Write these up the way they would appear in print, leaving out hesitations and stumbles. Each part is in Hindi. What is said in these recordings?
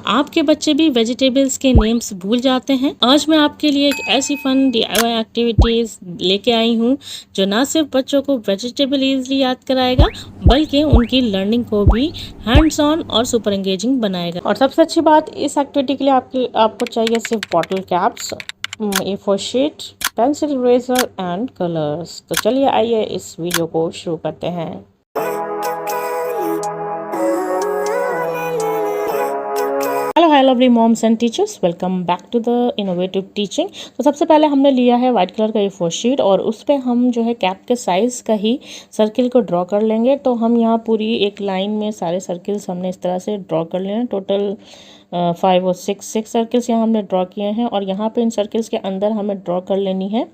आपके बच्चे भी वेजिटेबल्स के नेम्स भूल जाते हैं? आज मैं आपके लिए एक ऐसी फन DIY एक्टिविटीज़ लेके आई हूँ जो ना सिर्फ बच्चों को वेजिटेबल इजीली याद कराएगा बल्कि उनकी लर्निंग को भी हैंड्स ऑन और सुपर एंगेजिंग बनाएगा। और सबसे अच्छी बात, इस एक्टिविटी के लिए आपको चाहिए सिर्फ bottle caps, A4 sheet, pencil, eraser and colours. तो चलिए आइए इस वीडियो को शुरू करते हैं। Hello hi lovely moms and teachers, welcome back to the innovative teaching. तो सबसे पहले हमने लिया है वाइट कलर का A4 शीट और उस पर हम जो है कैप के साइज़ का ही सर्किल को ड्रॉ कर लेंगे। तो हम यहाँ पूरी एक लाइन में सारे सर्किल्स हमने इस तरह से ड्रॉ कर लिए हैं। टोटल 5 और 6 सर्किल्स यहाँ हमने ड्रॉ किए हैं और यहाँ पे इन सर्किल्स के अंदर हमें ड्रॉ कर लेनी है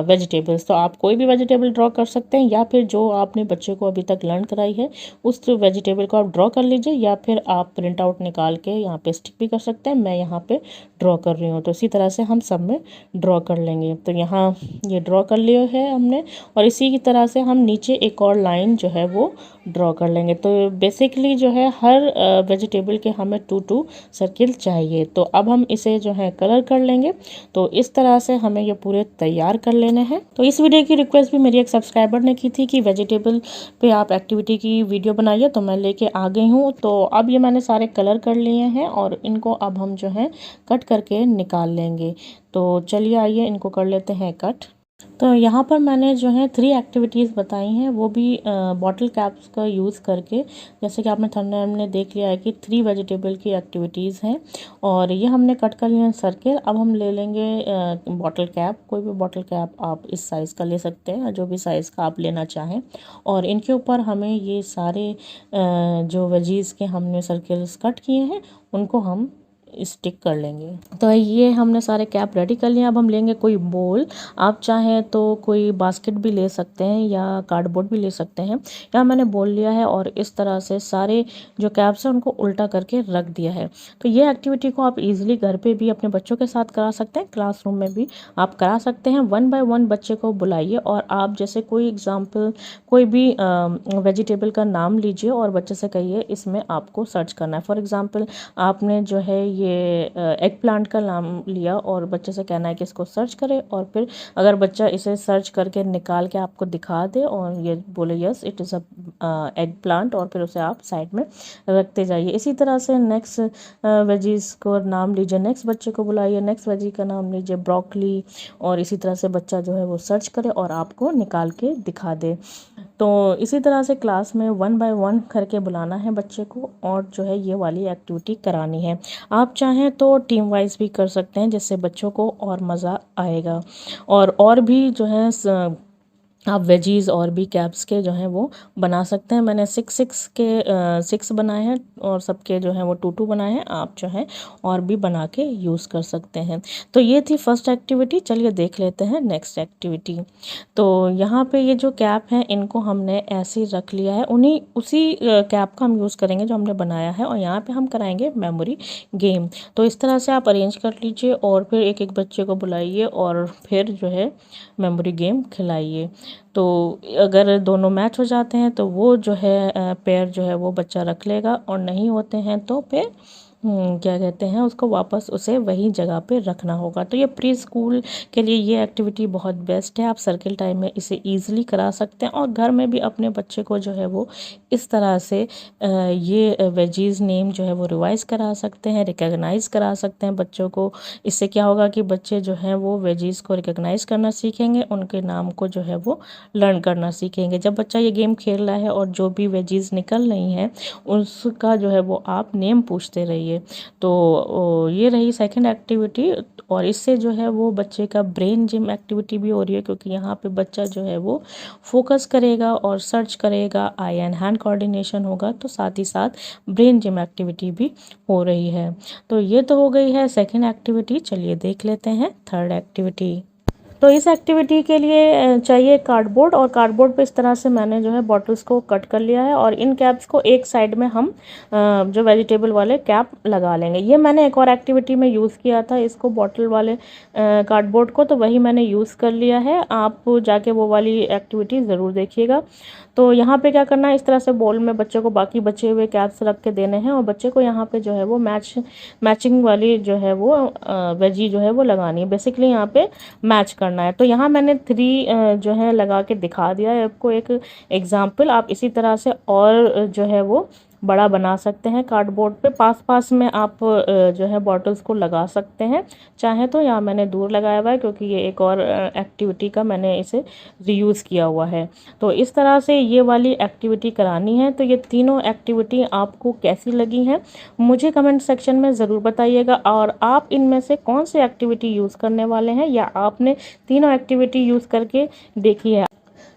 वेजिटेबल्स। तो आप कोई भी वेजिटेबल ड्रॉ कर सकते हैं या फिर जो आपने बच्चे को अभी तक लर्न कराई है उस वेजिटेबल को आप ड्रॉ कर लीजिए, या फिर आप प्रिंट आउट निकाल के यहाँ पे स्टिक भी कर सकते हैं। मैं यहाँ पे ड्रॉ कर रही हूँ, तो इसी तरह से हम सब में ड्रॉ कर लेंगे। तो यहाँ ये ड्रॉ कर लिया है हमने और इसी की तरह से हम नीचे एक और लाइन जो है वो ड्रॉ कर लेंगे। तो बेसिकली जो है हर वेजिटेबल के हमें 2 सर्किल चाहिए। तो अब हम इसे जो है कलर कर लेंगे। तो इस तरह से हमें ये पूरे तैयार कर लेने हैं। तो इस वीडियो की रिक्वेस्ट भी मेरी एक सब्सक्राइबर ने की थी कि वेजिटेबल पे आप एक्टिविटी की वीडियो बनाइए, तो मैं लेके आ गई हूँ। तो अब ये मैंने सारे कलर कर लिए हैं और इनको अब हम जो है कट करके निकाल लेंगे। तो चलिए आइए इनको कर लेते हैं कट। तो यहाँ पर मैंने जो है 3 एक्टिविटीज़ बताई हैं, वो भी बॉटल कैप्स का यूज़ करके। जैसे कि आपने थंबनेल में देख लिया है कि 3 वेजिटेबल की एक्टिविटीज़ हैं और ये हमने कट कर लिया सर्किल। अब हम ले लेंगे बॉटल कैप। कोई भी बॉटल कैप आप इस साइज़ का ले सकते हैं, जो भी साइज़ का आप लेना चाहें। और इनके ऊपर हमें ये सारे जो वेजीज़ के हमने सर्किल्स कट किए हैं उनको हम स्टिक कर लेंगे। तो ये हमने सारे कैप रेडी कर लिए। अब हम लेंगे कोई बोल, आप चाहें तो कोई बास्केट भी ले सकते हैं या कार्डबोर्ड भी ले सकते हैं। यहाँ मैंने बोल लिया है और इस तरह से सारे जो कैप्स हैं उनको उल्टा करके रख दिया है। तो ये एक्टिविटी को आप इजीली घर पे भी अपने बच्चों के साथ करा सकते हैं, क्लासरूम में भी आप करा सकते हैं। 1 बाय 1 बच्चे को बुलाइए और आप जैसे कोई एग्जाम्पल कोई भी वेजिटेबल का नाम लीजिए और बच्चे से कहिए इसमें आपको सर्च करना है। फॉर एग्ज़ाम्पल आपने जो है ये एग प्लांट का नाम लिया और बच्चे से कहना है कि इसको सर्च करे, और फिर अगर बच्चा इसे सर्च करके निकाल के आपको दिखा दे और ये बोले yes it is a egg plant, और फिर उसे आप साइड में रखते जाइए। इसी तरह से नेक्स्ट वेजीज को नाम लीजिए, नेक्स्ट बच्चे को बुलाइए, नेक्स्ट वेजी का नाम लीजिए ब्रोकली, और इसी तरह से बच्चा जो है वो सर्च करे और आपको निकाल के दिखा दे। तो इसी तरह से क्लास में 1 बाय 1 करके बुलाना है बच्चे को और जो है ये वाली एक्टिविटी करानी है। आप चाहें तो टीम वाइज भी कर सकते हैं, जिससे बच्चों को और मज़ा आएगा। और भी जो है आप वेजीज़ और भी कैप्स के जो हैं वो बना सकते हैं। मैंने 6 बनाए हैं और सबके जो हैं वो 2 बनाए हैं। आप जो है और भी बना के यूज़ कर सकते हैं। तो ये थी फर्स्ट एक्टिविटी। चलिए देख लेते हैं नेक्स्ट एक्टिविटी। तो यहाँ पे ये जो कैप हैं इनको हमने ऐसे ही रख लिया है, उसी कैप का हम यूज़ करेंगे जो हमने बनाया है, और यहाँ पे हम कराएंगे मेमोरी गेम। तो इस तरह से आप अरेंज कर लीजिए और फिर एक एक बच्चे को बुलाइए और फिर जो है मेमोरी गेम खिलाइए। तो अगर दोनों मैच हो जाते हैं तो वो जो है पेयर जो है वो बच्चा रख लेगा, और नहीं होते हैं तो फिर क्या कहते हैं उसको वापस उसे वही जगह पे रखना होगा। तो ये प्री स्कूल के लिए ये एक्टिविटी बहुत बेस्ट है। आप सर्किल टाइम में इसे इजीली करा सकते हैं और घर में भी अपने बच्चे को जो है वो इस तरह से ये वेजीज़ नेम जो है वो रिवाइज़ करा सकते हैं, रिकॉग्नाइज़ करा सकते हैं बच्चों को। इससे क्या होगा कि बच्चे जो हैं वो वेजीज़ को रिकॉग्नाइज़ करना सीखेंगे, उनके नाम को जो है वो लर्न करना सीखेंगे। जब बच्चा ये गेम खेल रहा है और जो भी वेजीज़ निकल रही हैं उसका जो है वो आप नेम पूछते रहिए। तो ये रही सेकंड एक्टिविटी, और इससे जो है वो बच्चे का ब्रेन जिम एक्टिविटी भी हो रही है, क्योंकि यहाँ पे बच्चा जो है वो फोकस करेगा और सर्च करेगा, आई एंड हैंड कोऑर्डिनेशन होगा, तो साथ ही साथ ब्रेन जिम एक्टिविटी भी हो रही है। तो ये तो हो गई है सेकंड एक्टिविटी। चलिए देख लेते हैं थर्ड एक्टिविटी। तो इस एक्टिविटी के लिए चाहिए कार्डबोर्ड, और कार्डबोर्ड पे इस तरह से मैंने जो है बॉटल्स को कट कर लिया है और इन कैप्स को एक साइड में हम जो वेजिटेबल वाले कैप लगा लेंगे। ये मैंने एक और एक्टिविटी में यूज़ किया था इसको, बॉटल वाले कार्डबोर्ड को, तो वही मैंने यूज़ कर लिया है। आप जाके वो वाली एक्टिविटी ज़रूर देखिएगा। तो यहाँ पे क्या करना है, इस तरह से बोल में बच्चे को बाकी बचे हुए कैप्स रख के देने हैं और बच्चे को यहाँ पे जो है वो मैचिंग वाली जो है वो वेजी जो है वो लगानी है। बेसिकली यहाँ पे मैच करना है। तो यहाँ मैंने 3 जो है लगा के दिखा दिया है आपको एक एग्जाम्पल। आप इसी तरह से और जो है वो बड़ा बना सकते हैं। कार्डबोर्ड पे पास पास में आप जो है बॉटल्स को लगा सकते हैं चाहे तो। यहाँ मैंने दूर लगाया हुआ है क्योंकि ये एक और एक्टिविटी का मैंने इसे रीयूज़ किया हुआ है। तो इस तरह से ये वाली एक्टिविटी करानी है। तो ये तीनों एक्टिविटी आपको कैसी लगी हैं मुझे कमेंट सेक्शन में ज़रूर बताइएगा। और आप इनमें से कौन सी एक्टिविटी यूज़ करने वाले हैं या आपने तीनों एक्टिविटी यूज़ करके देखी है।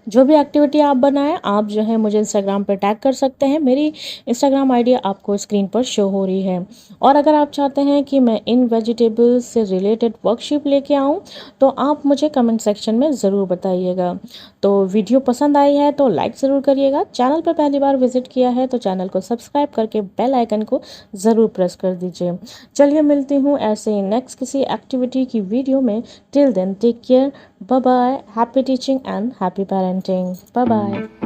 जो भी एक्टिविटी आप बनाएं आप जो है मुझे इंस्टाग्राम पर टैग कर सकते हैं। मेरी इंस्टाग्राम आईडी आपको स्क्रीन पर शो हो रही है। और अगर आप चाहते हैं कि मैं इन वेजिटेबल्स से रिलेटेड वर्कशीट लेके आऊँ तो आप मुझे कमेंट सेक्शन में ज़रूर बताइएगा। तो वीडियो पसंद आई है तो लाइक ज़रूर करिएगा। चैनल पर पहली बार विजिट किया है तो चैनल को सब्सक्राइब करके बेल आइकन को ज़रूर प्रेस कर दीजिए। चलिए मिलती हूँ ऐसे ही नेक्स्ट किसी एक्टिविटी की वीडियो में। Till then take care, bye bye, happy teaching and happy parenting, bye bye.